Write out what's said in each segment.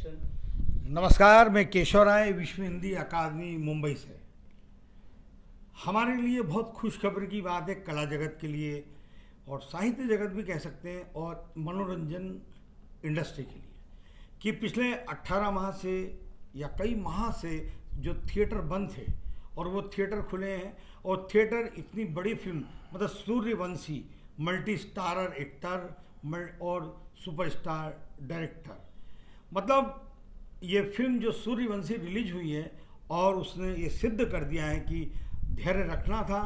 नमस्कार, मैं केशव राय विश्व हिंदी अकादमी मुंबई से। हमारे लिए बहुत खुशखबरी की बात है, कला जगत के लिए और साहित्य जगत भी कह सकते हैं, और मनोरंजन इंडस्ट्री के लिए, कि पिछले 18 माह से या कई माह से जो थिएटर बंद थे और वो थिएटर खुले हैं। और थिएटर इतनी बड़ी फिल्म, मतलब सूर्यवंशी मल्टी स्टारर एक्टर और सुपरस्टार डायरेक्टर, मतलब ये फिल्म जो सूर्यवंशी रिलीज हुई है और उसने ये सिद्ध कर दिया है कि धैर्य रखना था।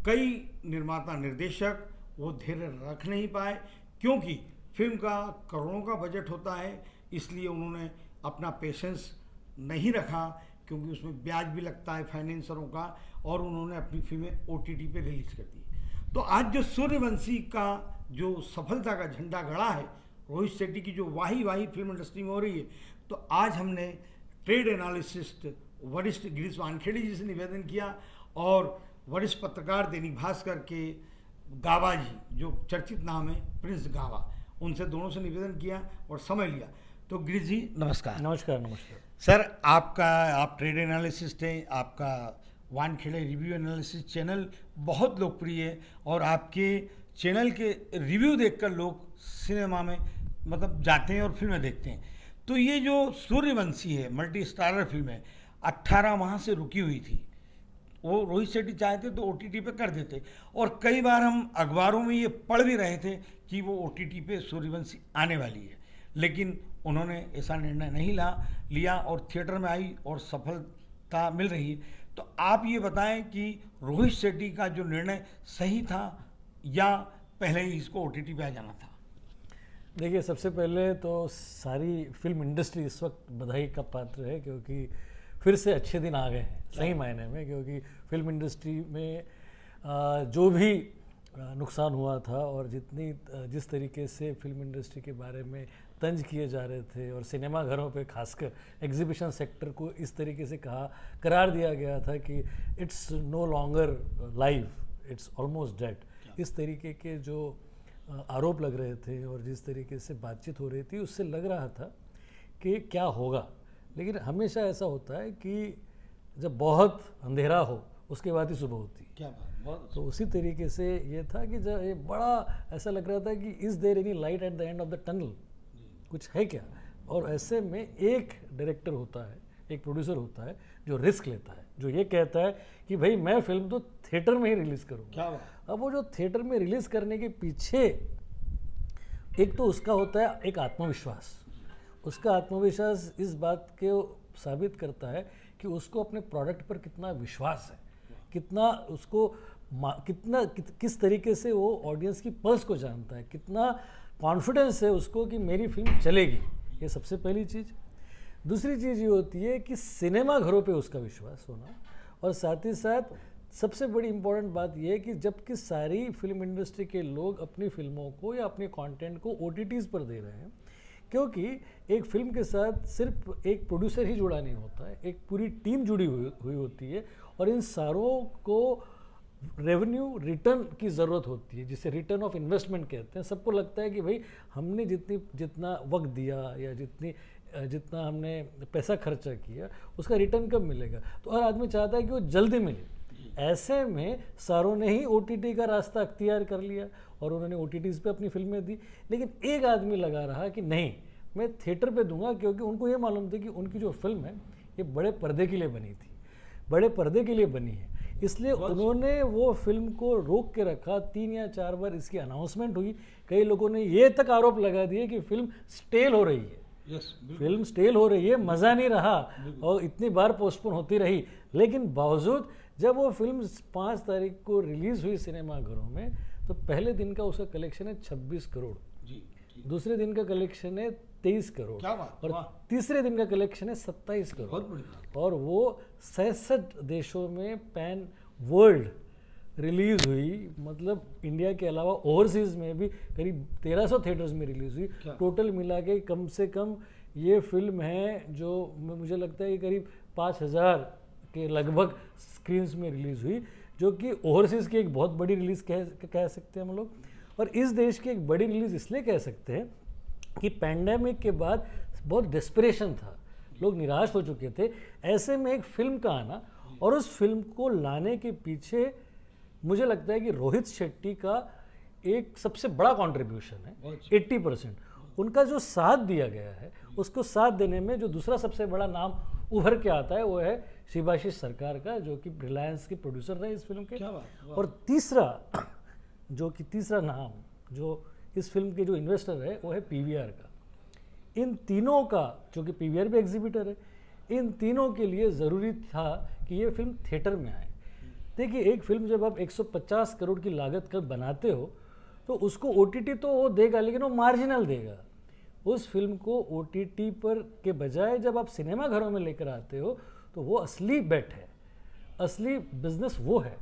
कई निर्माता निर्देशक वो धैर्य रख नहीं पाए, क्योंकि फिल्म का करोड़ों का बजट होता है, इसलिए उन्होंने अपना पेशेंस नहीं रखा, क्योंकि उसमें ब्याज भी लगता है फाइनेंसरों का, और उन्होंने अपनी फिल्में OTT पे रिलीज कर दी। तो आज जो सूर्यवंशी का जो सफलता का झंडा गड़ा है, रोहित शेट्टी की जो वाही फिल्म इंडस्ट्री में हो रही है, तो आज हमने ट्रेड एनालिसिस्ट वरिष्ठ गिरीश वानखेड़े जी से निवेदन किया और वरिष्ठ पत्रकार दैनिक भास्कर के गावा जी, जो चर्चित नाम है प्रिंस गावा, उनसे दोनों से निवेदन किया और समय लिया। तो गिरीश जी नमस्कार। नमस्कार। नमस्कार सर, आप ट्रेड एनालिसिस्ट हैं, आपका वानखेड़े रिव्यू एनालिसिस चैनल बहुत लोकप्रिय है, और आपके चैनल के रिव्यू देखकर लोग सिनेमा में मतलब जाते हैं और फिल्में देखते हैं। तो ये जो सूर्यवंशी है मल्टी स्टारर फिल्म है, 18 माह से रुकी हुई थी। वो रोहित शेट्टी चाहते तो OTT पे कर देते, और कई बार हम अखबारों में ये पढ़ भी रहे थे कि वो OTT पे सूर्यवंशी आने वाली है, लेकिन उन्होंने ऐसा निर्णय नहीं लिया और थिएटर में आई और सफलता मिल रही है। तो आप ये बताएं कि रोहित शेट्टी का जो निर्णय सही था या पहले ही इसको OTT पे आ जाना था? देखिए, सबसे पहले तो सारी फिल्म इंडस्ट्री इस वक्त बधाई का पात्र है, क्योंकि फिर से अच्छे दिन आ गए हैं सही मायने में। क्योंकि फिल्म इंडस्ट्री में जो भी नुकसान हुआ था और जिस तरीके से फिल्म इंडस्ट्री के बारे में तंज किए जा रहे थे, और सिनेमा घरों पे खासकर एग्जीबिशन सेक्टर को इस तरीके से करार दिया गया था कि it's no longer live, it's almost dead, इस तरीके के जो आरोप लग रहे थे और जिस तरीके से बातचीत हो रही थी, उससे लग रहा था कि क्या होगा। लेकिन हमेशा ऐसा होता है कि जब बहुत अंधेरा हो उसके बाद ही सुबह होती है। क्या बात। तो उसी तरीके से ये था कि जब ये बड़ा ऐसा लग रहा था कि is there any light at the end of the tunnel, कुछ है क्या। और ऐसे में एक डायरेक्टर होता है, एक प्रोड्यूसर होता है जो रिस्क लेता है, जो ये कहता है कि भाई मैं फिल्म तो थिएटर में ही रिलीज़ करूँगा। क्या बात। अब वो जो थिएटर में रिलीज़ करने के पीछे एक तो उसका होता है एक आत्मविश्वास। उसका आत्मविश्वास इस बात को साबित करता है कि उसको अपने प्रोडक्ट पर कितना विश्वास है, कितना उसको किस तरीके से वो ऑडियंस की पल्स को जानता है, कितना कॉन्फिडेंस है उसको कि मेरी फिल्म चलेगी। ये सबसे पहली चीज़। दूसरी चीज़ ये होती है कि सिनेमा घरों पे उसका विश्वास होना, और साथ ही साथ सबसे बड़ी इम्पॉर्टेंट बात यह है कि जबकि सारी फिल्म इंडस्ट्री के लोग अपनी फिल्मों को या अपने कंटेंट को OTTs पर दे रहे हैं, क्योंकि एक फिल्म के साथ सिर्फ एक प्रोड्यूसर ही जुड़ा नहीं होता है, एक पूरी टीम जुड़ी हुई होती है, और इन सारों को रेवेन्यू रिटर्न की ज़रूरत होती है, जिसे रिटर्न ऑफ इन्वेस्टमेंट कहते हैं। सबको लगता है कि भाई हमने जितना वक्त दिया या जितना हमने पैसा खर्चा किया उसका रिटर्न कब मिलेगा। तो हर आदमी चाहता है कि वो जल्दी मिले। ऐसे में सारों ने ही OTT का रास्ता अख्तियार कर लिया और उन्होंने OTTs पे अपनी फिल्में दी। लेकिन एक आदमी लगा रहा कि नहीं, मैं थिएटर पे दूंगा, क्योंकि उनको ये मालूम था कि उनकी जो फिल्म है ये बड़े पर्दे के लिए बनी थी, बड़े पर्दे के लिए बनी है, इसलिए उन्होंने वो फिल्म को रोक के रखा। 3 या 4 बार इसकी अनाउंसमेंट हुई। कई लोगों ने ये तक आरोप लगा दिए कि फिल्म स्टेल हो रही है। फिल्म स्टेल हो रही है, मज़ा नहीं रहा, और इतनी बार पोस्टपोन होती रही। लेकिन बावजूद जब वो फिल्म 5 तारीख को रिलीज़ हुई सिनेमा घरों में, तो पहले दिन का उसका कलेक्शन है 26 करोड़, दूसरे दिन का कलेक्शन है 23 करोड़, और तीसरे दिन का कलेक्शन है 27 करोड़, और वो 66 देशों में पैन वर्ल्ड रिलीज़ हुई। मतलब इंडिया के अलावा ओवरसीज़ में भी करीब 1300 थिएटर्स में रिलीज़ हुई। टोटल मिला के कम से कम ये फिल्म है जो मुझे लगता है कि करीब 5000 के लगभग स्क्रीन्स में रिलीज़ हुई, जो कि ओवरसीज़ की एक बहुत बड़ी रिलीज़ कह सकते हैं हम लोग। और इस देश की एक बड़ी रिलीज़ इसलिए कह सकते हैं कि पैंडेमिक के बाद बहुत डेस्परेशन था, लोग निराश हो चुके थे। ऐसे में एक फिल्म का आना और उस फिल्म को लाने के पीछे मुझे लगता है कि रोहित शेट्टी का एक सबसे बड़ा कंट्रीब्यूशन है। 80% उनका जो साथ दिया गया है, उसको साथ देने में जो दूसरा सबसे बड़ा नाम उभर के आता है वो है शिवाशीष सरकार का, जो कि रिलायंस के प्रोड्यूसर रहे इस फिल्म के। क्या बात। और तीसरा नाम जो इस फिल्म के जो इन्वेस्टर है वो है पीवीआर का। इन तीनों का, जो कि पीवीआर भी एग्जीबिटर है, इन तीनों के लिए ज़रूरी था कि ये फिल्म थिएटर में आए। देखिए, एक फिल्म जब आप 150 करोड़ की लागत कर बनाते हो तो उसको ओटीटी तो वो देगा, लेकिन वो मार्जिनल देगा। उस फिल्म को ओटीटी पर के बजाय जब आप सिनेमा घरों में लेकर आते हो तो वो असली बेट है, असली बिजनेस वो है।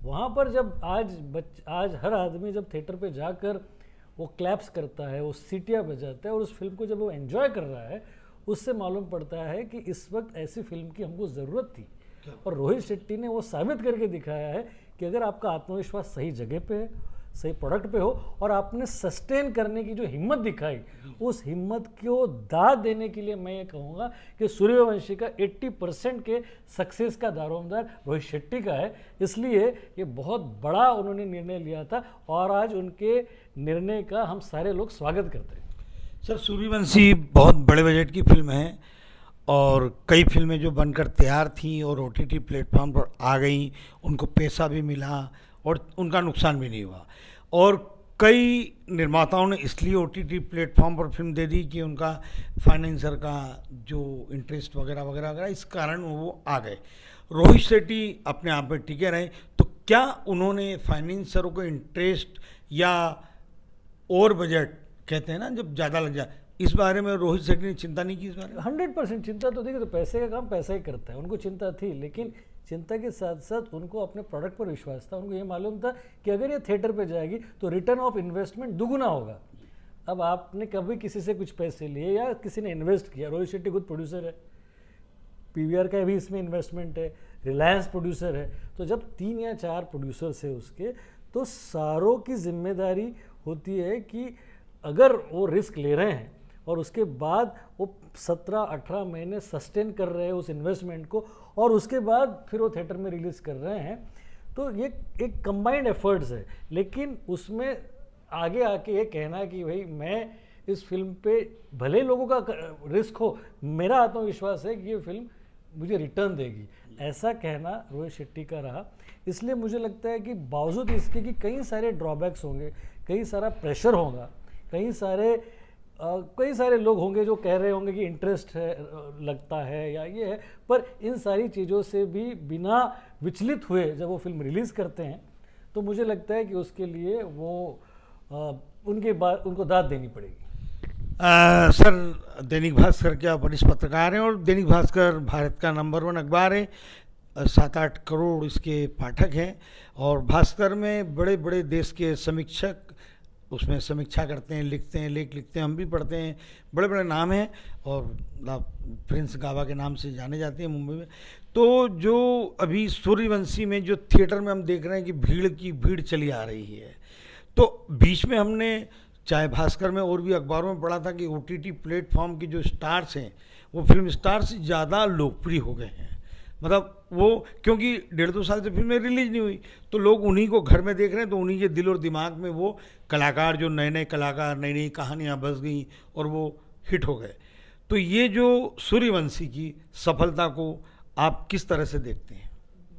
वहाँ पर जब आज हर आदमी जब थिएटर पे जाकर वो क्लैप्स करता है, वो सीटियाँ बजाता है और उस फिल्म को जब वो एंजॉय कर रहा है, उससे मालूम पड़ता है कि इस वक्त ऐसी फिल्म की हमको ज़रूरत थी। और रोहित शेट्टी ने वो साबित करके दिखाया है कि अगर आपका आत्मविश्वास सही जगह पे है, सही प्रोडक्ट पे हो और आपने सस्टेन करने की जो हिम्मत दिखाई, उस हिम्मत को दाद देने के लिए मैं ये कहूँगा कि सूर्यवंशी का 80% के सक्सेस का दारोमदार रोहित शेट्टी का है। इसलिए ये बहुत बड़ा उन्होंने निर्णय लिया था और आज उनके निर्णय का हम सारे लोग स्वागत करते हैं। सर, सूर्यवंशी बहुत बड़े बजट की फिल्म है और कई फिल्में जो बनकर तैयार थीं और ओटीटी प्लेटफॉर्म पर आ गई, उनको पैसा भी मिला और उनका नुकसान भी नहीं हुआ। और कई निर्माताओं ने इसलिए ओटीटी प्लेटफॉर्म पर फिल्म दे दी कि उनका फाइनेंसर का जो इंटरेस्ट वगैरह वगैरह वगैरह, इस कारण वो आ गए। रोहित शेट्टी अपने आप में टिके रहे, तो क्या उन्होंने फाइनेंसरों को इंटरेस्ट या और बजट कहते हैं ना जब ज़्यादा लग जाए, इस बारे में रोहित शेट्टी ने चिंता नहीं की इस बारे में? 100% चिंता तो देखिए, तो पैसे का काम पैसा ही करता है, उनको चिंता थी। लेकिन चिंता के साथ साथ उनको अपने प्रोडक्ट पर विश्वास था। उनको ये मालूम था कि अगर ये थिएटर पे जाएगी तो रिटर्न ऑफ इन्वेस्टमेंट दुगुना होगा। अब आपने कभी किसी से कुछ पैसे लिए या किसी ने इन्वेस्ट किया, रोहित शेट्टी खुद प्रोड्यूसर है, पीवीआर का भी इसमें इन्वेस्टमेंट है, रिलायंस प्रोड्यूसर है, तो जब 3 या 4 प्रोड्यूसर्स है उसके, तो सारों की जिम्मेदारी होती है कि अगर वो रिस्क ले रहे हैं और उसके बाद वो 17-18 महीने सस्टेन कर रहे हैं उस इन्वेस्टमेंट को और उसके बाद फिर वो थिएटर में रिलीज़ कर रहे हैं, तो ये एक कंबाइंड एफर्ट्स है। लेकिन उसमें आगे आके ये कहना कि भाई मैं इस फिल्म पे भले लोगों का रिस्क हो, मेरा आत्मविश्वास है कि ये फिल्म मुझे रिटर्न देगी, ऐसा कहना रोहित शेट्टी का रहा। इसलिए मुझे लगता है कि बावजूद इसके कि कई सारे ड्रॉबैक्स होंगे, कई सारा प्रेशर होगा, कई सारे लोग होंगे जो कह रहे होंगे कि इंटरेस्ट है लगता है या ये है, पर इन सारी चीज़ों से भी बिना विचलित हुए जब वो फिल्म रिलीज़ करते हैं तो मुझे लगता है कि उसके लिए वो उनको दाद देनी पड़ेगी। सर, दैनिक भास्कर के आप वरिष्ठ पत्रकार हैं और दैनिक भास्कर भारत का नंबर 1 अखबार है, 7-8 करोड़ इसके पाठक हैं और भास्कर में बड़े बड़े देश के समीक्षक उसमें समीक्षा करते हैं, लिखते हैं, लेख लिखते हैं, हम भी पढ़ते हैं, बड़े बड़े नाम हैं और प्रिंस गाबा के नाम से जाने जाते हैं मुंबई में। तो जो अभी सूर्यवंशी में जो थिएटर में हम देख रहे हैं कि भीड़ चली आ रही है, तो बीच में हमने चाहे भास्कर में और भी अखबारों में पढ़ा था कि ओटीटी प्लेटफॉर्म के जो स्टार्स हैं वो फिल्म स्टार से ज़्यादा लोकप्रिय हो गए हैं। मतलब वो क्योंकि 1.5-2 साल से फिल्में रिलीज नहीं हुई तो लोग उन्हीं को घर में देख रहे हैं, तो उन्हीं के दिल और दिमाग में वो कलाकार, जो नए नए कलाकार, नई नई कहानियाँ बस गई और वो हिट हो गए। तो ये जो सूर्यवंशी की सफलता को आप किस तरह से देखते हैं?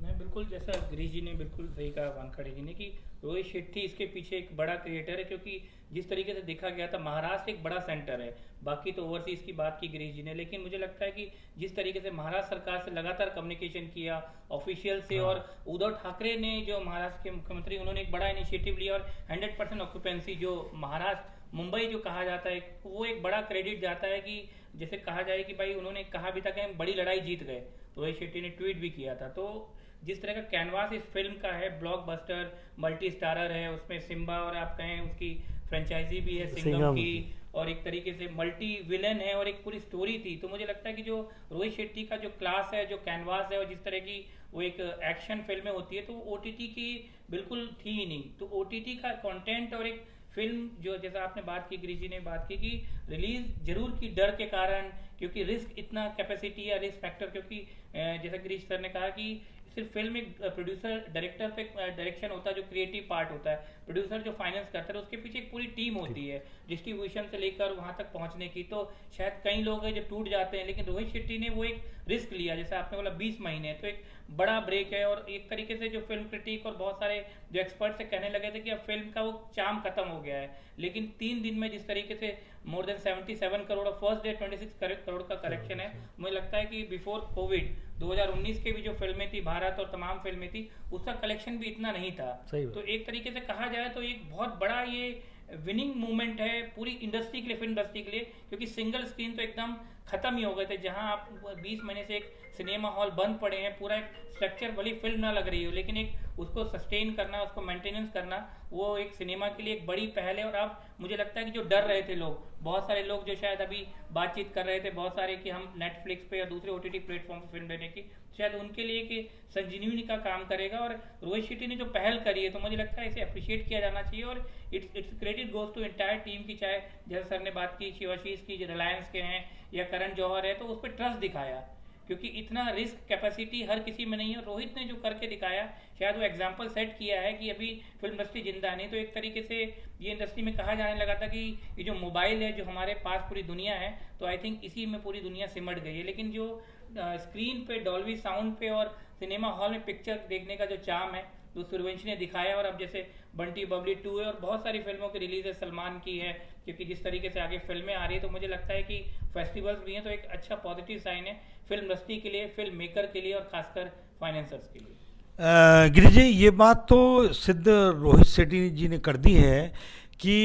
मैं बिल्कुल, जैसा गिरीश जी ने बिल्कुल सही कहा, वानखड़े जी ने, कि रोहित शेट्टी इसके पीछे एक बड़ा क्रिएटर है। क्योंकि जिस तरीके से देखा गया था, महाराष्ट्र एक बड़ा सेंटर है, बाकी तो ओवरसीज की बात की गिरीश जी ने, लेकिन मुझे लगता है कि जिस तरीके से महाराष्ट्र सरकार से लगातार कम्युनिकेशन किया ऑफिशियल से, और उद्धव ठाकरे ने जो महाराष्ट्र के मुख्यमंत्री, उन्होंने एक बड़ा इनिशिएटिव लिया और 100% ऑक्यूपेंसी जो महाराष्ट्र मुंबई जो कहा जाता है, वो एक बड़ा क्रेडिट जाता है कि जैसे कहा जाए कि भाई उन्होंने कहा भी था कि हम बड़ी लड़ाई जीत गए। रोहित शेट्टी ने ट्वीट भी किया था। तो जिस तरह का कैनवास इस फिल्म का है, ब्लॉकबस्टर मल्टी स्टारर है, उसमें सिम्बा और आप कहें उसकी फ्रेंचाइजी भी है सिंघम की, और एक तरीके से मल्टी विलन है और एक पूरी स्टोरी थी। तो मुझे लगता है कि जो रोहित शेट्टी का जो क्लास है, जो कैनवास है, और जिस तरह की वो एक एक्शन फिल्में होती है, तो वो ओटीटी की बिल्कुल थी ही नहीं। तो ओटीटी का कंटेंट और एक फिल्म जो जैसा आपने बात की, गिरीश जी ने बात की कि रिलीज जरूर की डर के कारण, क्योंकि रिस्क इतना कैपेसिटी या रिस्क फैक्टर, क्योंकि जैसा गिरीश सर ने कहा कि सिर्फ फिल्म एक प्रोड्यूसर डायरेक्टर पे डायरेक्शन होता है, जो क्रिएटिव पार्ट होता है, प्रोड्यूसर जो फाइनेंस करता है, उसके पीछे एक पूरी टीम होती है डिस्ट्रीब्यूशन से लेकर वहां तक पहुंचने की। तो शायद कई लोग हैं जो टूट जाते हैं, लेकिन रोहित शेट्टी ने वो एक रिस्क लिया, जैसे आपने बोला 20 महीने, तो एक बड़ा ब्रेक है। और एक तरीके से जो फिल्म क्रिटिक और बहुत सारे जो एक्सपर्ट से कहने लगे थे कि अब फिल्म का वो चार्म खत्म हो गया है, लेकिन 3 दिन में जिस तरीके से मोर देन 77 करोड़ और फर्स्ट डे 26 करोड़ का करेक्शन है, मुझे लगता है कि बिफोर कोविड 2019 के भी जो फिल्में थी भारत और तमाम फिल्में थी, उसका कलेक्शन भी इतना नहीं था। तो एक तरीके से कहा जाए तो एक बहुत बड़ा ये विनिंग मूवमेंट है पूरी इंडस्ट्री के लिए, फिल्म इंडस्ट्री के लिए, क्योंकि सिंगल स्क्रीन तो एकदम खत्म ही हो गए थे। जहां आप 20 महीने से एक सिनेमा हॉल बंद पड़े हैं, पूरा एक स्ट्रक्चर भली फिल्म ना लग रही हो, लेकिन एक उसको सस्टेन करना, उसको मेंटेनेंस करना, वो एक सिनेमा के लिए एक बड़ी पहल है। और अब मुझे लगता है कि जो डर रहे थे लोग, बहुत सारे लोग जो शायद अभी बातचीत कर रहे थे बहुत सारे कि हम नेटफ्लिक्स पे या दूसरे OTT प्लेटफॉर्म पे फिल्म देने की, शायद उनके लिए कि संजीवनी का काम करेगा। और रोहित शेट्टी ने जो पहल करी है, तो मुझे लगता है इसे अप्रिशिएट किया जाना चाहिए। और it's credit goes to entire team की, चाहे जैसे सर ने बात की शिवाशीष की, जो रिलायंस के हैं या करण जौहर है, तो उस पर ट्रस्ट दिखाया, क्योंकि इतना रिस्क कैपेसिटी हर किसी में नहीं है। रोहित ने जो करके दिखाया, शायद वो एग्जाम्पल सेट किया है कि अभी फिल्म इंडस्ट्री जिंदा नहीं। तो एक तरीके से ये इंडस्ट्री में कहा जाने लगा था कि ये जो मोबाइल है, जो हमारे पास पूरी दुनिया है, तो आई थिंक इसी में पूरी दुनिया सिमट गई है। लेकिन जो स्क्रीन पे डॉल्बी साउंड पे और सिनेमा हॉल में पिक्चर देखने का जो चार्म है, तो सूर्यवंशी ने दिखाया। और अब जैसे बंटी बबली 2 है और बहुत सारी फिल्मों की रिलीज है, सलमान की है, क्योंकि जिस तरीके से आगे फिल्में आ रही है, तो मुझे लगता है कि फेस्टिवल्स भी हैं, तो एक अच्छा पॉजिटिव साइन है फिल्म इंडस्ट्री के लिए, फिल्म मेकर के लिए और खासकर फाइनेंसर्स के लिए। गिरिज जी, ये बात तो सिद्ध रोहित शेट्टी जी ने कर दी है कि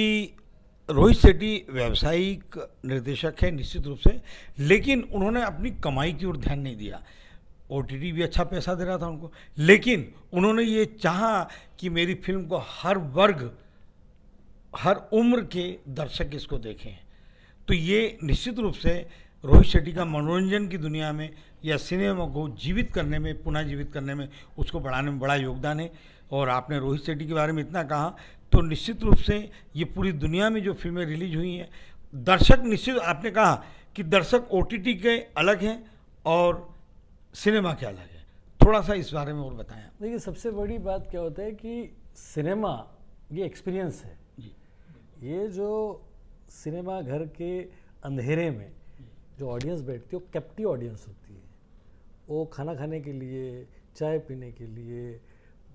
रोहित शेट्टी व्यावसायिक निर्देशक है निश्चित रूप से, लेकिन उन्होंने अपनी कमाई की ओर ध्यान नहीं दिया। OTT भी अच्छा पैसा दे रहा था उनको, लेकिन उन्होंने ये चाहा कि मेरी फिल्म को हर वर्ग, हर उम्र के दर्शक इसको देखें। तो ये निश्चित रूप से रोहित शेट्टी का मनोरंजन की दुनिया में या सिनेमा को जीवित करने में, पुनः जीवित करने में, उसको बढ़ाने में बड़ा योगदान है। और आपने रोहित शेट्टी के बारे में इतना कहा, तो निश्चित रूप से ये पूरी दुनिया में जो फिल्में रिलीज हुई हैं, दर्शक निश्चित, आपने कहा कि दर्शक OTT के अलग हैं और सिनेमा के अलग है, थोड़ा सा इस बारे में और बताएं। देखिए, सबसे बड़ी बात क्या होता है कि सिनेमा ये एक्सपीरियंस है। ये जो सिनेमा घर के अंधेरे में जो ऑडियंस बैठती है, वो कैप्टिव ऑडियंस होती है। वो खाना खाने के लिए, चाय पीने के लिए,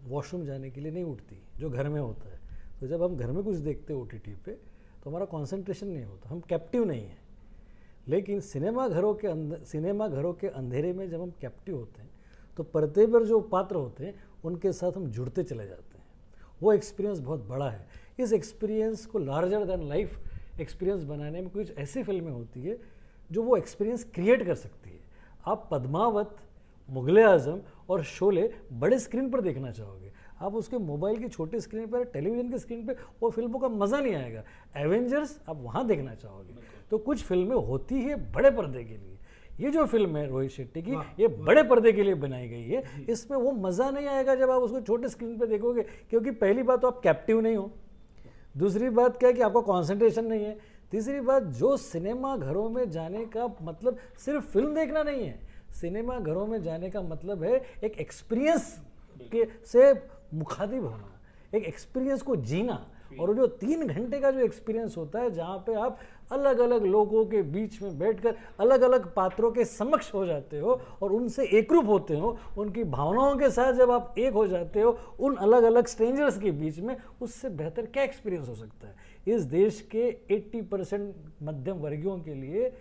वॉशरूम जाने के लिए नहीं उठती, जो घर में होता है। तो जब हम घर में कुछ देखते हैं OTT पे, तो हमारा कंसंट्रेशन नहीं होता, हम कैप्टिव नहीं हैं। लेकिन सिनेमा घरों के अंधेरे में जब हम कैप्टिव होते हैं, तो पर्दे पर जो पात्र होते हैं उनके साथ हम जुड़ते चले जाते हैं। वो एक्सपीरियंस बहुत बड़ा है। इस एक्सपीरियंस को लार्जर दैन लाइफ एक्सपीरियंस बनाने में कुछ ऐसी फिल्में होती है जो वो एक्सपीरियंस क्रिएट कर सकती है। आप पद्मावत, मुगले आजम और शोले बड़े स्क्रीन पर देखना चाहोगे, आप उसके मोबाइल की छोटी स्क्रीन पर, टेलीविज़न की स्क्रीन पर वो फिल्मों का मज़ा नहीं आएगा। एवेंजर्स आप वहाँ देखना चाहोगे। तो कुछ फिल्में होती है बड़े पर्दे के लिए। ये जो फिल्म है रोहित शेट्टी की, ये बड़े पर्दे के लिए बनाई गई है। इसमें वो मज़ा नहीं आएगा जब आप उसको छोटे स्क्रीन पर देखोगे, क्योंकि पहली बात तो आप कैप्टिव नहीं हो, दूसरी बात क्या है कि आपका कॉन्सेंट्रेशन नहीं है, तीसरी बात जो सिनेमा घरों में जाने का मतलब सिर्फ फिल्म देखना नहीं है। सिनेमा घरों में जाने का मतलब है एक एक्सपीरियंस के से मुखातिब होना, एक एक्सपीरियंस को जीना। और जो 3 घंटे का जो एक्सपीरियंस होता है, जहाँ पे आप अलग अलग लोगों के बीच में बैठकर अलग अलग पात्रों के समक्ष हो जाते हो और उनसे एकरूप होते हो, उनकी भावनाओं के साथ जब आप एक हो जाते हो उन अलग अलग स्ट्रेंजर्स के बीच में, उससे बेहतर क्या एक्सपीरियंस हो सकता है। इस देश के 80% मध्यम वर्गीयों के लिए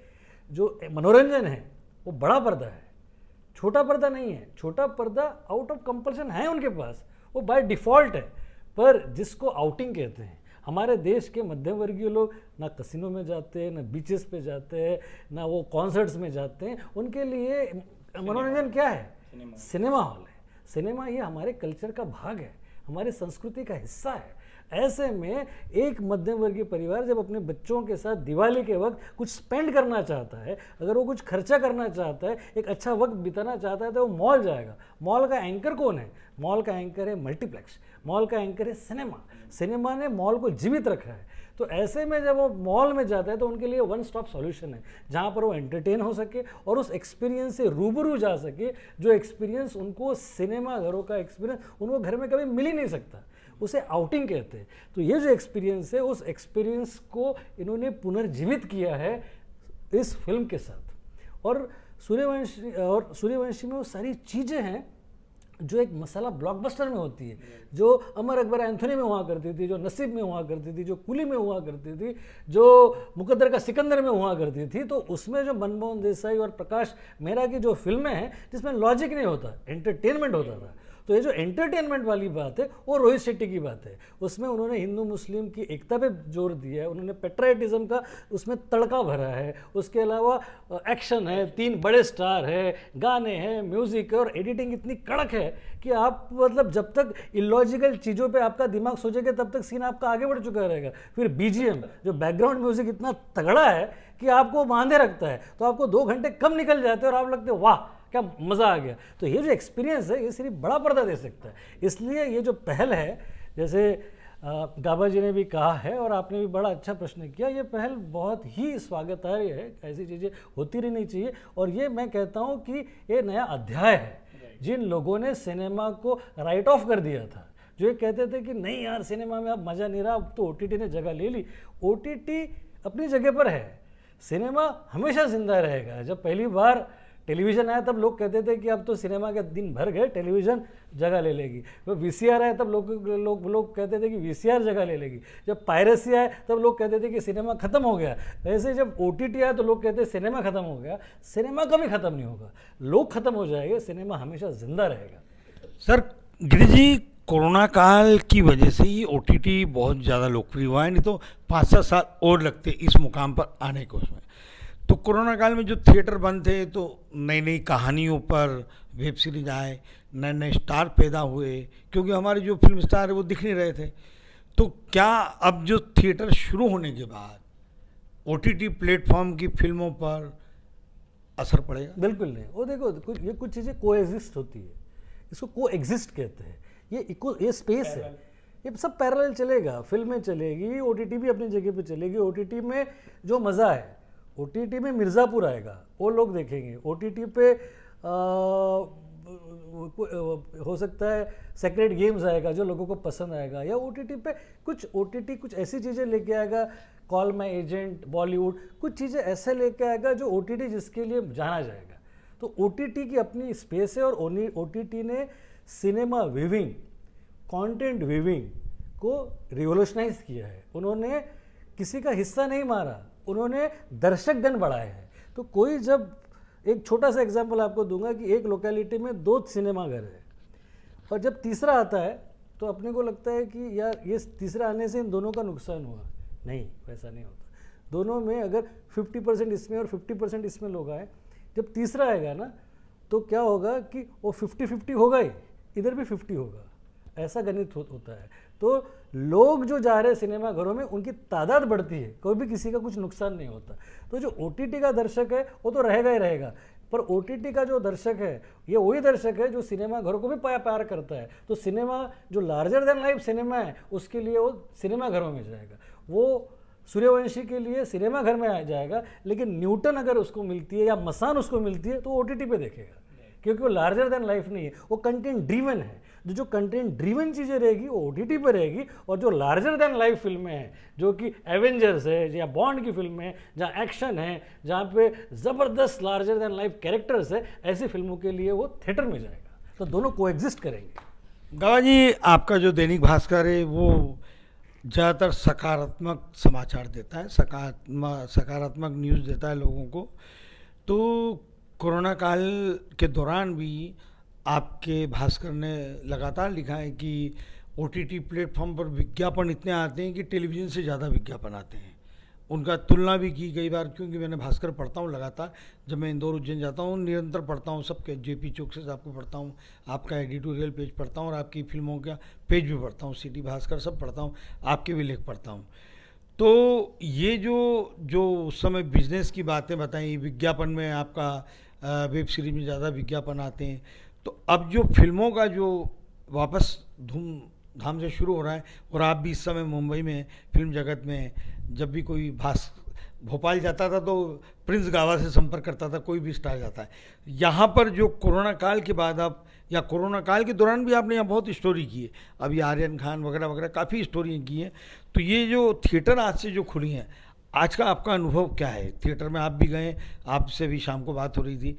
जो मनोरंजन है वो बड़ा पर्दा है, छोटा पर्दा नहीं है। छोटा पर्दा आउट ऑफ कंपल्शन है उनके पास, वो बाय डिफ़ॉल्ट है। पर जिसको आउटिंग कहते हैं, हमारे देश के मध्यम वर्गीय लोग ना कसिनो में जाते हैं, ना बीचेस पे जाते हैं, ना वो कॉन्सर्ट्स में जाते हैं। उनके लिए मनोरंजन क्या है? सिनेमा हॉल है। सिनेमा ये हमारे कल्चर का भाग है, हमारी संस्कृति का हिस्सा है। ऐसे में एक मध्यम वर्गीय परिवार जब अपने बच्चों के साथ दिवाली के वक्त कुछ स्पेंड करना चाहता है, अगर वो कुछ खर्चा करना चाहता है, एक अच्छा वक्त बिताना चाहता है, तो वो मॉल जाएगा। मॉल का एंकर कौन है? मॉल का एंकर है मल्टीप्लेक्स, मॉल का एंकर है सिनेमा। सिनेमा ने मॉल को जीवित रखा है। तो ऐसे में जब वो मॉल में जाता है तो उनके लिए वन स्टॉप सॉल्यूशन है, जहाँ पर वो एंटरटेन हो सके और उस एक्सपीरियंस से रूबरू जा सके, जो एक्सपीरियंस उनको सिनेमा घरों का एक्सपीरियंस उनको घर में कभी मिल ही नहीं सकता, उसे आउटिंग कहते हैं। तो ये जो एक्सपीरियंस है, उस एक्सपीरियंस को इन्होंने पुनर्जीवित किया है इस फिल्म के साथ। और सूर्यवंशी में वो सारी चीज़ें हैं जो एक मसाला ब्लॉकबस्टर में होती है, जो अमर अकबर एंथोनी में हुआ करती थी, जो नसीब में हुआ करती थी, जो कुली में हुआ करती थी, जो मुकद्दर का सिकंदर में हुआ करती थी। तो उसमें जो मनमोहन देसाई और प्रकाश मेहरा की जो फिल्में हैं जिसमें लॉजिक नहीं होता, एंटरटेनमेंट होता था, तो ये जो एंटरटेनमेंट वाली बात है वो रोहित शेट्टी की बात है। उसमें उन्होंने हिंदू मुस्लिम की एकता पे जोर दिया है, उन्होंने पेट्राइटिज्म का उसमें तड़का भरा है। उसके अलावा एक्शन है, 3 बड़े स्टार है, गाने हैं, म्यूजिक है और एडिटिंग इतनी कड़क है कि आप मतलब जब तक इलॉजिकल चीज़ों पे आपका दिमाग सोचेगा तब तक सीन आपका आगे बढ़ चुका रहेगा। फिर बीजीएम जो बैकग्राउंड म्यूजिक इतना तगड़ा है कि आपको बांधे रखता है, तो आपको 2 घंटे कम निकल जाते हैं और आप लगते हैं वाह क्या मज़ा आ गया। तो ये जो एक्सपीरियंस है ये सिर्फ बड़ा पर्दा दे सकता है। इसलिए ये जो पहल है, जैसे गाबा जी ने भी कहा है और आपने भी बड़ा अच्छा प्रश्न किया, ये पहल बहुत ही स्वागतार्ह है। ऐसी चीज़ें होती रहनी चाहिए और ये मैं कहता हूँ कि ये नया अध्याय है। जिन लोगों ने सिनेमा को राइट ऑफ कर दिया था, जो ये कहते थे कि नहीं यार सिनेमा में अब मज़ा नहीं रहा, अब तो OTT ने जगह ले ली। OTT अपनी जगह पर है, सिनेमा हमेशा जिंदा रहेगा। जब पहली बार टेलीविज़न आया तब लोग कहते थे कि अब तो सिनेमा के दिन भर गए, टेलीविज़न जगह ले लेगी। जब VCR आया तब लोग कहते थे कि VCR जगह ले लेगी। जब पायरेसी आया तब लोग कहते थे कि सिनेमा ख़त्म हो गया। वैसे जब OTT आया तो लोग कहते सिनेमा ख़त्म हो गया। सिनेमा कभी ख़त्म नहीं होगा, लोग ख़त्म हो जाएंगे, सिनेमा हमेशा ज़िंदा रहेगा। सर गिरीश जी, कोरोना काल की वजह से ही OTT बहुत ज़्यादा लोकप्रिय हुआ है, नहीं तो 5-7 साल और लगते इस मुकाम पर आने को। उसमें तो कोरोना काल में जो थिएटर बंद थे तो नई नई कहानियों पर वेब सीरीज आए, नए नए स्टार पैदा हुए, क्योंकि हमारे जो फिल्म स्टार है वो दिख नहीं रहे थे। तो क्या अब जो थिएटर शुरू होने के बाद OTT प्लेटफॉर्म की फिल्मों पर असर पड़ेगा? बिल्कुल नहीं। वो देखो ये कुछ चीज़ें कोएग्जिस्ट होती है, इसको कोएग्जिस्ट कहते हैं। ये स्पेस है, ये सब पैरेलल चलेगा। फिल्में चलेगी, OTT भी अपनी जगह पे चलेगी। OTT में जो मज़ा है, OTT में मिर्ज़ापुर आएगा, वो लोग देखेंगे। OTT पे हो सकता है सेक्रेट गेम्स आएगा जो लोगों को पसंद आएगा, या OTT पे OTT कुछ ऐसी चीज़ें लेके आएगा, कॉल माई एजेंट, बॉलीवुड, कुछ चीज़ें ऐसे लेके आएगा जो OTT जिसके लिए जाना जाएगा। तो OTT की अपनी स्पेस है और OTT ने सिनेमा व्यूइंग, कंटेंट व्यूइंग को रिवोल्यूशनाइज किया है। उन्होंने किसी का हिस्सा नहीं मारा, उन्होंने दर्शकगण बढ़ाए हैं। तो कोई जब, एक छोटा सा एग्जांपल आपको दूंगा कि एक लोकेलिटी में 2 सिनेमाघर है और जब तीसरा आता है तो अपने को लगता है कि यार ये तीसरा आने से इन दोनों का नुकसान हुआ। नहीं, वैसा नहीं होता। दोनों में अगर 50% इसमें और 50% इसमें लोग आए, जब तीसरा आएगा ना तो क्या होगा कि वो 50-50 होगा ही, इधर भी 50 होगा, ऐसा गणित होता है। तो लोग जो जा रहे हैं सिनेमा घरों में उनकी तादाद बढ़ती है, कोई भी किसी का कुछ नुकसान नहीं होता। तो जो OTT का दर्शक है वो तो रहेगा ही रहेगा, पर OTT का जो दर्शक है ये वही दर्शक है जो सिनेमा घरों को भी प्यार करता है। तो सिनेमा जो लार्जर देन लाइफ सिनेमा है उसके लिए वो सिनेमा घरों में जाएगा। वो सूर्यवंशी के लिए सिनेमा घर में आ जाएगा, लेकिन न्यूटन अगर उसको मिलती है या मसान उसको मिलती है तो OTT पे देखेगा, क्योंकि वो लार्जर देन लाइफ नहीं है, वो कंटेंट ड्रीवन है। जो कंटेंट ड्रीवन चीज़ें रहेगी वो OTT पर रहेगी, और जो लार्जर देन लाइफ फिल्में हैं, जो कि एवेंजर्स है या बॉन्ड की फिल्में हैं, जहाँ एक्शन है, जहाँ पे ज़बरदस्त लार्जर देन लाइफ कैरेक्टर्स है, ऐसी फिल्मों के लिए वो थिएटर में जाएगा। तो दोनों कोएग्जिस्ट करेंगे। गाबा जी, आपका जो दैनिक भास्कर है वो ज़्यादातर सकारात्मक समाचार देता है, सकारात्मक न्यूज़ देता है लोगों को। तो कोरोना काल के दौरान भी आपके भास्कर ने लगातार लिखा है कि OTT प्लेटफॉर्म पर विज्ञापन इतने आते हैं कि टेलीविज़न से ज़्यादा विज्ञापन आते हैं, उनका तुलना भी की कई बार, क्योंकि मैंने भास्कर पढ़ता हूँ लगातार, जब मैं इंदौर उज्जैन जाता हूँ निरंतर पढ़ता हूँ, सबके जेपी चौक से आपको पढ़ता हूँ, आपका एडिटोरियल पेज पढ़ता हूँ और आपकी फिल्मों का पेज भी पढ़ता हूँ, सिटी भास्कर सब पढ़ता हूँ, आपके भी लेख पढ़ता हूँ। तो ये जो जो उस समय बिजनेस की बातें बताई, विज्ञापन में आपका वेब सीरीज में ज़्यादा विज्ञापन आते हैं, तो अब जो फिल्मों का जो वापस धूमधाम से शुरू हो रहा है, और आप भी इस समय मुंबई में फिल्म जगत में, जब भी कोई भोपाल जाता था तो प्रिंस गावा से संपर्क करता था, कोई भी स्टार जाता है। यहाँ पर जो कोरोना काल के बाद आप, या कोरोना काल के दौरान भी आपने यहाँ बहुत स्टोरी की है, अभी आर्यन खान वगैरह वगैरह काफ़ी स्टोरी की हैं, तो ये जो थिएटर आज से जो खुली हैं, आज का आपका अनुभव क्या है? थिएटर में आप भी गए, आपसे भी शाम को बात हो रही थी,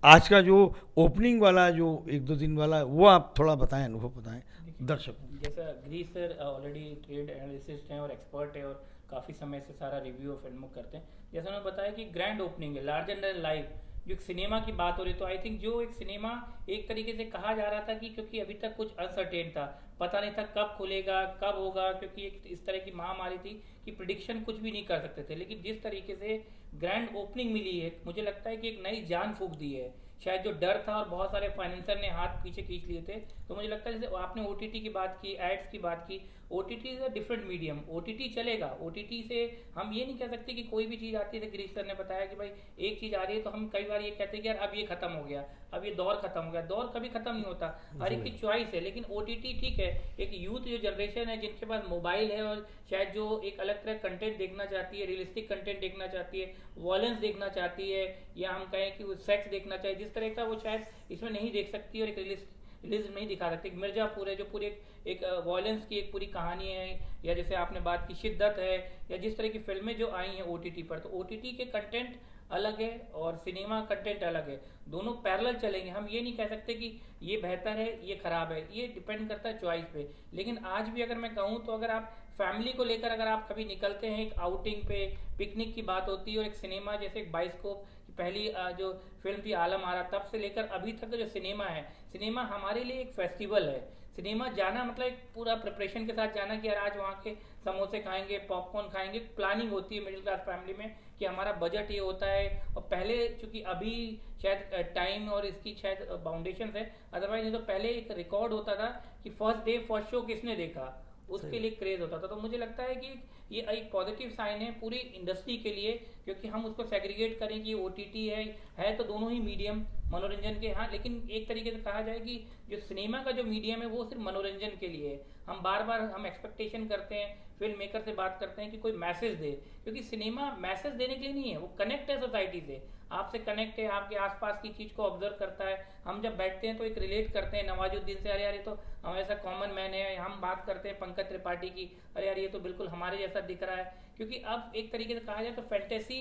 आज का जो ओपनिंग वाला जो 1-2 दिन वाला, वो आप थोड़ा बताएं, अनुभव बताएं दर्शकों। जैसा Girish sir already trade analyst हैं और एक्सपर्ट है और काफ़ी समय से सारा रिव्यू ऑफ फिल्मों करते हैं। जैसा उन्होंने बताया कि ग्रैंड ओपनिंग है, लार्जर देन लाइफ, जो एक सिनेमा की बात हो रही, तो आई थिंक जो एक सिनेमा एक तरीके से कहा जा रहा था कि क्योंकि अभी तक कुछ अनसर्टेन था, पता नहीं था कब खुलेगा कब होगा, क्योंकि एक इस तरह की महामारी थी कि प्रिडिक्शन कुछ भी नहीं कर सकते थे। लेकिन जिस तरीके से ग्रैंड ओपनिंग मिली है, मुझे लगता है कि एक नई जान फूंक दी है। शायद जो डर था और बहुत सारे फाइनेंसर ने हाथ पीछे खींच लिए थे, तो मुझे लगता है जैसे आपने ओटीटी की बात की, एड्स की बात की, OTT is a different medium, OTT चलेगा। ओटीटी से हम ये नहीं कह सकते कि कोई भी चीज़ आती है, गिरीश सर ने बताया कि भाई एक चीज़ आ रही है तो हम कई बार ये कहते हैं कि यार अब ये खत्म हो गया, अब ये दौर खत्म हो गया। दौर कभी खत्म नहीं होता, हर एक की चॉइस है। लेकिन ओटीटी ठीक है, एक यूथ जो जनरेशन है जिनके पास मोबाइल है और शायद जो एक अलग तरह कंटेंट देखना चाहती है, रियलिस्टिक कंटेंट देखना चाहती है, वॉयलेंस देखना चाहती है, या हम कहें कि वो सेक्स देखना चाहिए, जिस तरह का वो शायद इसमें नहीं देख सकती और एक रियलिज्म नहीं दिखा सकती। एक मिर्जापुर है जो पूरी एक वॉयलेंस की एक पूरी कहानी है, या जैसे आपने बात की शिद्दत है, या जिस तरह की फिल्में जो आई हैं ओटीटी पर, तो ओटीटी के कंटेंट अलग है और सिनेमा कंटेंट अलग है, दोनों पैरेलल चलेंगे। हम ये नहीं कह सकते कि ये बेहतर है ये खराब है, ये डिपेंड करता है चॉइस पे। लेकिन आज भी अगर मैं कहूँ तो अगर आप फैमिली को लेकर अगर आप कभी निकलते हैं, एक आउटिंग पे पिकनिक की बात होती है, और एक सिनेमा जैसे एक बाइस्कोप पहली जो फिल्म थी आलम आरा, तब से लेकर अभी तक जो सिनेमा है, सिनेमा हमारे लिए एक फेस्टिवल है। सिनेमा जाना मतलब एक पूरा प्रिपरेशन के साथ जाना कि यार आज वहाँ के समोसे खाएंगे, पॉपकॉर्न खाएंगे, प्लानिंग होती है मिडिल क्लास फैमिली में कि हमारा बजट ये होता है। और पहले चूंकि अभी शायद टाइम और इसकी शायद बाउंडेशन है, अदरवाइज नहीं तो पहले एक रिकॉर्ड होता था कि फर्स्ट डे फर्स्ट शो किसने देखा, उसके लिए क्रेज होता था। तो मुझे लगता है कि ये एक पॉजिटिव साइन है पूरी इंडस्ट्री के लिए, क्योंकि हम उसको सेग्रीगेट करें कि ओटीटी है तो दोनों ही मीडियम मनोरंजन के, हाँ, लेकिन एक तरीके से कहा जाए कि जो सिनेमा का जो मीडियम है वो सिर्फ मनोरंजन के लिए है। हम बार बार हम एक्सपेक्टेशन करते हैं, फिल्म मेकर से बात करते हैं कि कोई मैसेज दे, क्योंकि सिनेमा मैसेज देने के लिए नहीं है, वो कनेक्ट है सोसाइटी से, आपसे कनेक्ट है, आपके आसपास की चीज़ को ऑब्जर्व करता है। हम जब बैठते हैं तो एक रिलेट करते हैं नवाजुद्दीन से, अरे यार ये तो हमारे ऐसा कॉमन मैन है। हम बात करते हैं पंकज त्रिपाठी की, अरे यार ये तो बिल्कुल हमारे जैसा दिख रहा है। क्योंकि अब एक तरीके से कहा जाए तो फैंटेसी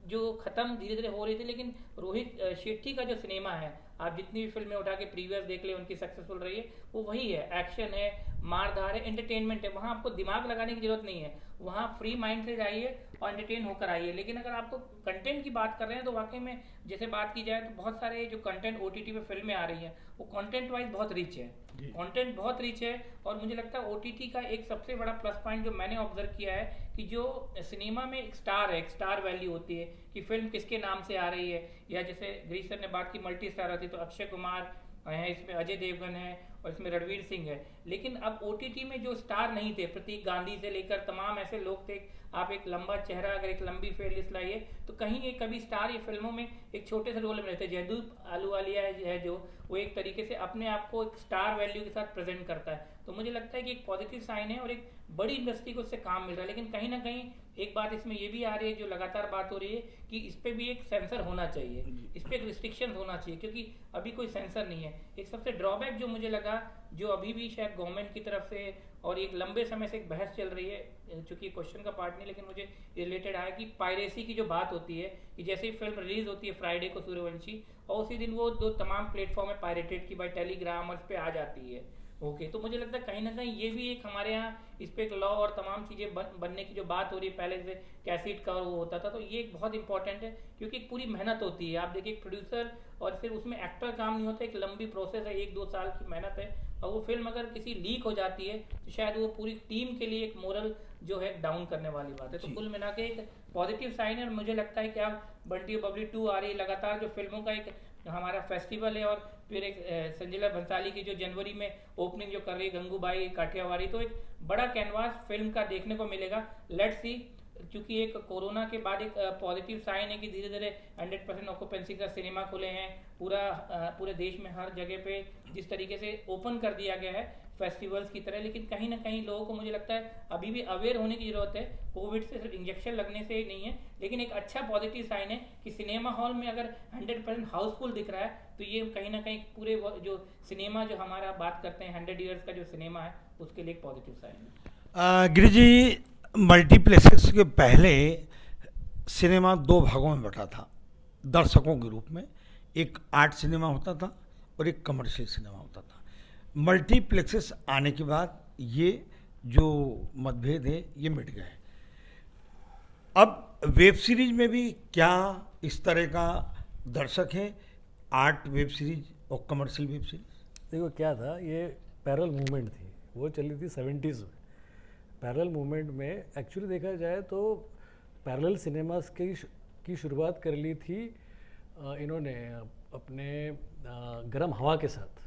जो खत्म धीरे धीरे हो रही थी, लेकिन रोहित शेट्टी का जो सिनेमा है, आप जितनी भी फिल्में उठा के प्रीवियस देख ले उनकी सक्सेसफुल रही है, वो वही है, एक्शन है, मारधार है, एंटरटेनमेंट है। वहाँ आपको दिमाग लगाने की जरूरत नहीं है, वहाँ फ्री माइंड से जाइए और एंटरटेन होकर आइए। लेकिन अगर आपको कंटेंट की बात कर रहे हैं तो वाकई में जैसे बात की जाए तो बहुत सारे जो कंटेंट ओटीटी पे फिल्में आ रही हैं वो कंटेंट वाइज बहुत रिच है, कंटेंट बहुत रिच है। और मुझे लगता है ओटीटी का एक सबसे बड़ा प्लस पॉइंट जो मैंने ऑब्जर्व किया है कि जो सिनेमा में एक स्टार है, एक स्टार वैल्यू होती है कि फिल्म किसके नाम से आ रही है, या जैसे गिरीश सर ने बात की मल्टी स्टार आती तो अक्षय कुमार है, इसमें अजय देवगन है और इसमें रणवीर सिंह है। लेकिन अब ओटीटी में जो स्टार नहीं थे, प्रतीक गांधी से लेकर तमाम ऐसे लोग थे, आप एक लंबा चेहरा अगर एक लंबी फेयर लिस्ट लाइए तो कहीं एक कभी स्टार ये फिल्मों में एक छोटे से रोल में रहते। जयदीप आलूवालिया है जो वो एक तरीके से अपने आप को एक स्टार वैल्यू के साथ प्रेजेंट करता है। तो मुझे लगता है कि एक पॉजिटिव साइन है और एक बड़ी इंडस्ट्री को उससे काम मिल रहा है। लेकिन कहीं ना कहीं एक बात इसमें ये भी आ रही है, जो लगातार बात हो रही है कि इस पर भी एक सेंसर होना चाहिए, इस पर एक रिस्ट्रिक्शन होना चाहिए, क्योंकि अभी कोई सेंसर नहीं है। एक सबसे ड्रॉबैक जो मुझे लगा, जो अभी भी शायद गवर्नमेंट की तरफ से और एक लंबे समय से एक बहस चल रही है, चूंकि क्वेश्चन का पार्ट नहीं लेकिन मुझे रिलेटेड आया कि पायरेसी की जो बात होती है कि जैसे ही फिल्म रिलीज होती है फ्राइडे को सूर्यवंशी, और उसी दिन वो दो तमाम प्लेटफॉर्म है पायरेटेड की बाय टेलीग्राम और इस पे आ जाती है। ओके, तो मुझे लगता है कहीं ना कहीं ये भी एक हमारे यहाँ इस पे एक लॉ और तमाम चीज़ें बनने की जो बात हो रही है, पहले से कैसेट का वो होता था, तो ये एक बहुत इंपॉर्टेंट है क्योंकि एक पूरी मेहनत होती है। आप देखिए एक प्रोड्यूसर और फिर उसमें एक्टर काम नहीं होता, एक लंबी प्रोसेस है, 1-2 साल की मेहनत है, और वो फिल्म अगर किसी लीक हो जाती है तो शायद वो पूरी टीम के लिए एक मोरल जो है डाउन करने वाली बात है। तो कुल मिला के एक पॉजिटिव साइन है। और मुझे लगता है कि अब बंटी और बबली 2 आ रही है लगातार, जो फिल्मों का एक हमारा फेस्टिवल है। और फिर एक संजीला भंसाली की जो जनवरी में ओपनिंग जो कर रही है गंगूबाई काठियावाड़ी, तो एक बड़ा कैनवास फिल्म का देखने को मिलेगा। लेट्स सी, क्योंकि एक कोरोना के बाद एक पॉजिटिव साइन है कि धीरे धीरे 100% ऑक्यूपेंसी का सिनेमा खुले हैं। पूरे देश में हर जगह पे जिस तरीके से ओपन कर दिया गया है फेस्टिवल्स की तरह, लेकिन कहीं ना कहीं लोगों को मुझे लगता है अभी भी अवेयर होने की जरूरत है। कोविड से सिर्फ इंजेक्शन लगने से ही नहीं है, लेकिन एक अच्छा पॉजिटिव साइन है कि सिनेमा हॉल में अगर 100% हाउसफुल दिख रहा है, तो ये कहीं ना कहीं पूरे जो सिनेमा जो हमारा बात करते हैं 100 ईयर्स का जो सिनेमा है, उसके लिए एक पॉजिटिव साइन है। गिरी जी, मल्टीप्लेक्सेस के पहले सिनेमा दो भागों में बटा था दर्शकों के रूप में। एक आर्ट सिनेमा होता था और एक कमर्शियल सिनेमा होता था। मल्टीप्लेक्सेस आने के बाद ये जो मतभेद है ये मिट गए। अब वेब सीरीज में भी क्या इस तरह का दर्शक है, आर्ट वेब सीरीज और कमर्शियल वेब सीरीज? देखो क्या था, ये पैरेलल मूवमेंट थी, वो चली थी 70s में। पैरेलल मूवमेंट में एक्चुअली देखा जाए तो पैरेलल सिनेमास की शुरुआत कर ली थी इन्होंने अपने गरम हवा के साथ।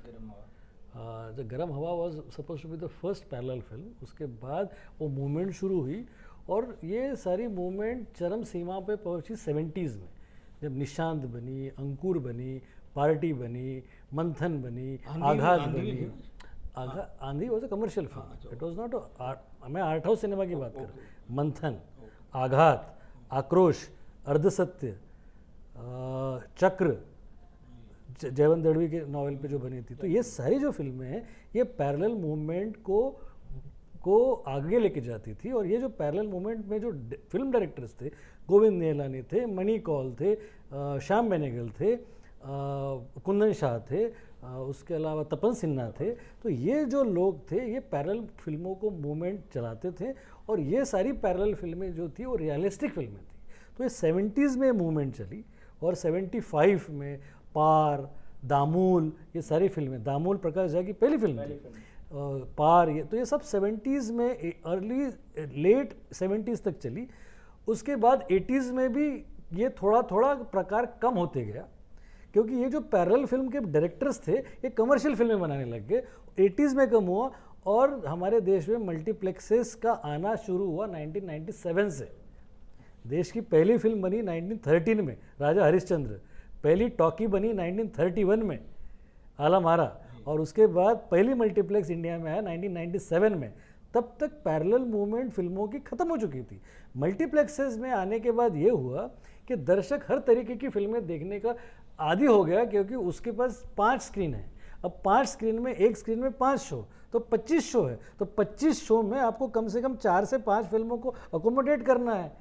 जो Garm Hava was suppose to be the first parallel film. उसके बाद वो मूवमेंट शुरू हुई और ये सारी मूवमेंट चरम सीमा पे पहुंची 70s में, जब निशांत बनी, अंकुर बनी, पार्टी बनी, मंथन बनी, आघात बनी। आंधी was a commercial film, it was not. मैं आर्ट हाउस सिनेमा की बात कर रहा हूँ। मंथन, आघात, आक्रोश, अर्धसत्य, चक्र, जयवंत दड़वी के नॉवेल पे जो बनी थी, तो ये सारी जो फिल्में हैं ये पैरेलल मूवमेंट को आगे लेके जाती थी। और ये जो पैरेलल मूवमेंट में जो फिल्म डायरेक्टर्स थे, गोविंद निहलानी थे, मणि कौल थे, श्याम बेनेगल थे, कुंदन शाह थे, उसके अलावा तपन सिन्हा थे। तो ये जो लोग थे ये पैरेलल फिल्मों को मूवमेंट चलाते थे और ये सारी पैरेलल फिल्में जो थी वो रियलिस्टिक फिल्में थी। तो ये 70s में मूवमेंट चली और 75 में पार, दामूल, ये सारी फिल्में, दामूल प्रकाश झा की पहली फिल्म थी, पार, ये तो ये सब 70s में अर्ली लेट 70s तक चली। उसके बाद 80s में भी ये थोड़ा थोड़ा प्रकार कम होते गया, क्योंकि ये जो पैरेलल फिल्म के डायरेक्टर्स थे ये कमर्शियल फिल्में बनाने लग गए। 80s में कम हुआ और हमारे देश में मल्टीप्लेक्सेस का आना शुरू हुआ 1997 से। देश की पहली फिल्म बनी 1913 में, राजा हरिश्चंद्र। पहली टॉकी बनी 1931 में, आला मारा। और उसके बाद पहली मल्टीप्लेक्स इंडिया में आया 1997 में। तब तक पैरेलल मूवमेंट फिल्मों की ख़त्म हो चुकी थी। मल्टीप्लेक्सेस में आने के बाद ये हुआ कि दर्शक हर तरीके की फिल्में देखने का आदी हो गया, क्योंकि उसके पास 5 स्क्रीन है। अब 5 स्क्रीन में, एक स्क्रीन में 5 शो, तो 25 शो है। तो 25 शो में आपको कम से कम 4 से 5 फिल्मों को अकोमोडेट करना है।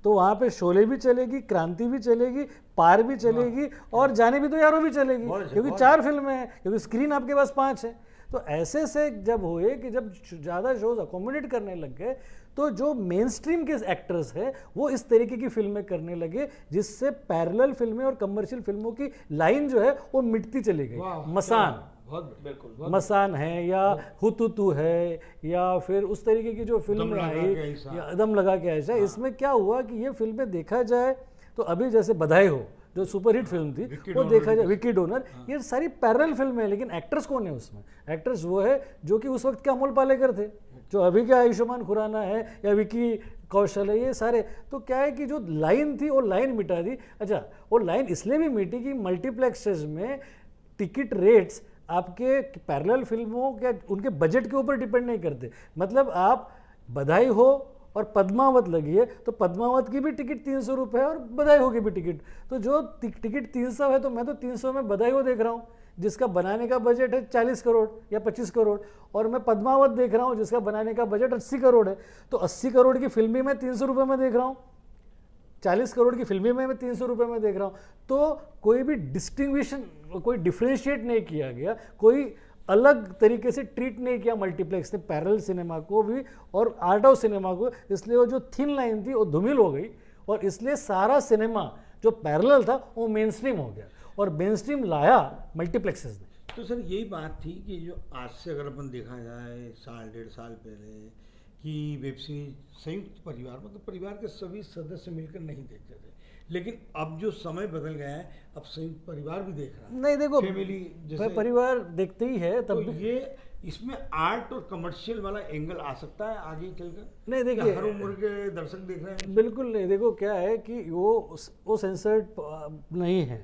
तो वहाँ पे शोले भी चलेगी, क्रांति भी चलेगी, पार भी चलेगी और जाने भी तो यारों भी चलेगी, क्योंकि 4 फिल्में हैं, क्योंकि स्क्रीन आपके पास 5 है। तो ऐसे से जब हुए कि जब ज़्यादा शोज अकोमोडेट करने लग गए, तो जो मेन स्ट्रीम के एक्टर्स हैं वो इस तरीके की फिल्में करने लगे, जिससे पैरेलल फिल्में और कमर्शियल फिल्मों की लाइन जो है वो मिटती चली गई। मसान, बिल्कुल मसान है, या हुतुतु है, या फिर उस तरीके की जो फिल्म आई, या दम लगा के ऐसा। इसमें क्या हुआ कि ये फिल्में देखा जाए तो अभी जैसे बधाई हो जो सुपरहिट फिल्म थी, वो देखा जाए, विकी डोनर, ये सारी पैरेलल फिल्में हैं। लेकिन एक्टर्स कौन है उसमें? एक्टर्स वो है जो कि उस वक्त के अमोल पालेकर थे, जो अभी के आयुष्मान खुराना है या विकी कौशल है, ये सारे। तो क्या है कि जो लाइन थी वो लाइन मिटा दी। अच्छा, वो लाइन इसलिए भी मिटी कि मल्टीप्लेक्सेस में टिकट रेट्स आपके पैरेलल फिल्मों के उनके बजट के ऊपर डिपेंड नहीं करते। मतलब आप बधाई हो और पद्मावत लगी है तो पद्मावत की भी टिकट 300 रुपये है और बधाई हो की भी टिकट। तो जो टिकट 300 है तो मैं तो 300 में बधाई हो देख रहा हूँ, जिसका बनाने का बजट है 40 करोड़ या 25 करोड़, और मैं पद्मावत देख रहा हूँ जिसका बनाने का बजट 80 करोड़ है। तो 80 करोड़ की फिल्म भी मैं 300 रुपये में देख रहा हूँ, 40 करोड़ की फिल्में मैं 300 रुपये में देख रहा हूँ। तो कोई भी डिस्टिंग्विशन, कोई डिफ्रेंशिएट नहीं किया गया, कोई अलग तरीके से ट्रीट नहीं किया मल्टीप्लेक्स ने पैरेलल सिनेमा को भी और आर्ट हाउस सिनेमा को। इसलिए वो जो थिन लाइन थी वो धूमिल हो गई और इसलिए सारा सिनेमा जो पैरेलल था वो मेन स्ट्रीम हो गया और मेन स्ट्रीम लाया मल्टीप्लेक्सेस ने। तो सर यही बात थी कि जो आज से अगर अपन देखा जाए 1.5 साल पहले कि वेब सीरीज संयुक्त परिवार मतलब परिवार के सभी सदस्य मिलकर नहीं देखते थे, लेकिन अब जो समय बदल गया है अब संयुक्त परिवार भी देख रहा है। नहीं देखो, फैमिली जैसे परिवार देखते ही है तो तब भी। ये इसमें आर्ट और कमर्शियल वाला एंगल आ सकता है आगे चलकर। नहीं देखिए, हर उम्र के दर्शक देख रहे हैं। बिल्कुल नहीं। देखो क्या है कि वो सेंसर्ड नहीं है,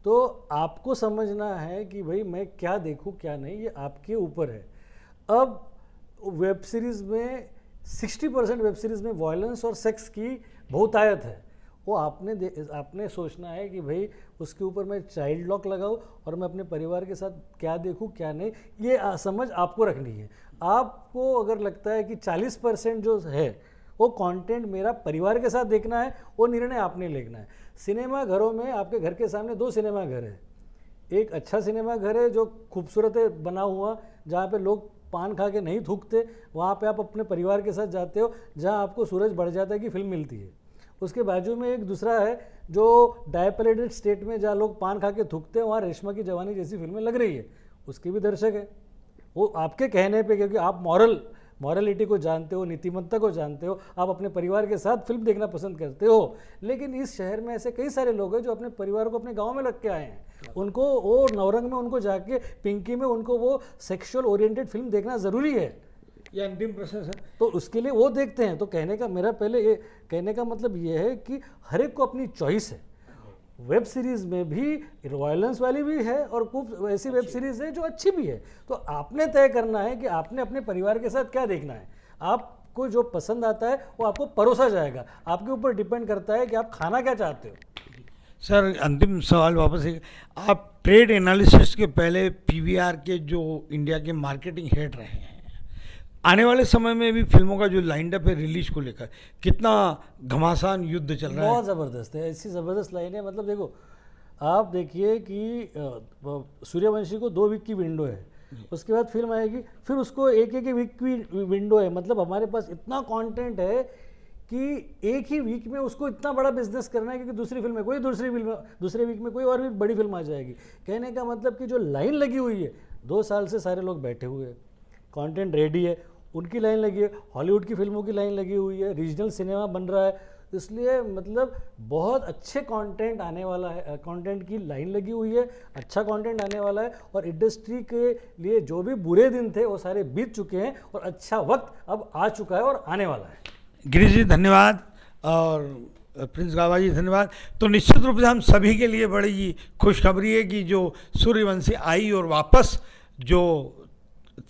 तो आपको समझना है कि भाई मैं क्या देखूं क्या नहीं, ये आपके ऊपर है। अब वेब सीरीज़ में 60% वेब सीरीज़ में वायलेंस और सेक्स की बहुतायत है। वो आपने सोचना है कि भाई उसके ऊपर मैं चाइल्ड लॉक लगाऊं और मैं अपने परिवार के साथ क्या देखूं क्या नहीं, ये समझ आपको रखनी है। आपको अगर लगता है कि 40% जो है वो कंटेंट मेरा परिवार के साथ देखना है, वो निर्णय आपने लेना है। सिनेमा घरों में आपके घर के सामने 2 सिनेमा घर है। एक अच्छा सिनेमा घर है जो खूबसूरत है बना हुआ, जहाँ पे लोग पान खा के नहीं थूकते, वहाँ पे आप अपने परिवार के साथ जाते हो, जहाँ आपको सूरज बढ़ जाता है कि फिल्म मिलती है। उसके बाजू में एक दूसरा है जो डायपलेटेड स्टेट में जहाँ लोग पान खा के थूकते हैं, वहाँ रेशमा की जवानी जैसी फिल्में लग रही है, उसके भी दर्शक है। वो आपके कहने पे, क्योंकि आप मॉरलिटी को जानते हो, नीतिमत्ता को जानते हो, आप अपने परिवार के साथ फिल्म देखना पसंद करते हो। लेकिन इस शहर में ऐसे कई सारे लोग हैं जो अपने परिवार को अपने गांव में रख के आए हैं। उनको वो नवरंग में उनको जाके पिंकी में उनको वो सेक्सुअल ओरिएंटेड फिल्म देखना ज़रूरी है। ये अंतिम प्रश्न सर। तो उसके लिए वो देखते हैं। तो कहने का मेरा पहले ये कहने का मतलब ये है कि हर एक को अपनी चॉइस है। वेब सीरीज़ में भी वायलेंस वाली भी है और खूब ऐसी वेब सीरीज़ है जो अच्छी भी है। तो आपने तय करना है कि आपने अपने परिवार के साथ क्या देखना है। आपको जो पसंद आता है वो आपको परोसा जाएगा। आपके ऊपर डिपेंड करता है कि आप खाना क्या चाहते हो। सर अंतिम सवाल वापस है, आप ट्रेड एनालिसिस के पहले पीवीआर के जो इंडिया के मार्केटिंग हेड रहे हैं, आने वाले समय में भी फिल्मों का जो लाइन अप है रिलीज को लेकर कितना घमासान युद्ध चल रहा है? बहुत ज़बरदस्त है, ऐसी ज़बरदस्त लाइन है। मतलब देखो, आप देखिए कि सूर्यवंशी को 2 वीक की विंडो है, उसके बाद फिल्म आएगी, फिर उसको एक वीक की विंडो है। मतलब हमारे पास इतना कंटेंट है कि एक ही वीक में उसको इतना बड़ा बिजनेस करना है, क्योंकि दूसरे वीक में कोई और भी बड़ी फिल्म आ जाएगी। कहने का मतलब कि जो लाइन लगी हुई है, 2 साल से सारे लोग बैठे हुए हैं, कंटेंट रेडी है, उनकी लाइन लगी है, हॉलीवुड की फिल्मों की लाइन लगी हुई है, रीजनल सिनेमा बन रहा है। इसलिए मतलब बहुत अच्छे कंटेंट आने वाला है, कंटेंट की लाइन लगी हुई है, अच्छा कंटेंट आने वाला है। और इंडस्ट्री के लिए जो भी बुरे दिन थे वो सारे बीत चुके हैं और अच्छा वक्त अब आ चुका है और आने वाला है। गिरीश जी धन्यवाद और प्रिंस गाबा जी धन्यवाद। तो निश्चित रूप से हम सभी के लिए बड़ी खुशखबरी है कि जो सूर्यवंशी आई और वापस जो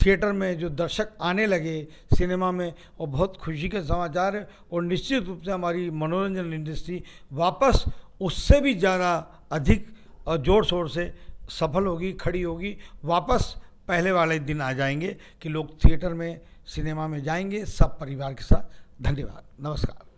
थिएटर में जो दर्शक आने लगे सिनेमा में, और बहुत खुशी के समाचार है। और निश्चित रूप से हमारी मनोरंजन इंडस्ट्री वापस उससे भी ज़्यादा अधिक और ज़ोर शोर से सफल होगी, खड़ी होगी। वापस पहले वाले दिन आ जाएंगे कि लोग थिएटर में सिनेमा में जाएंगे सब परिवार के साथ। धन्यवाद, नमस्कार।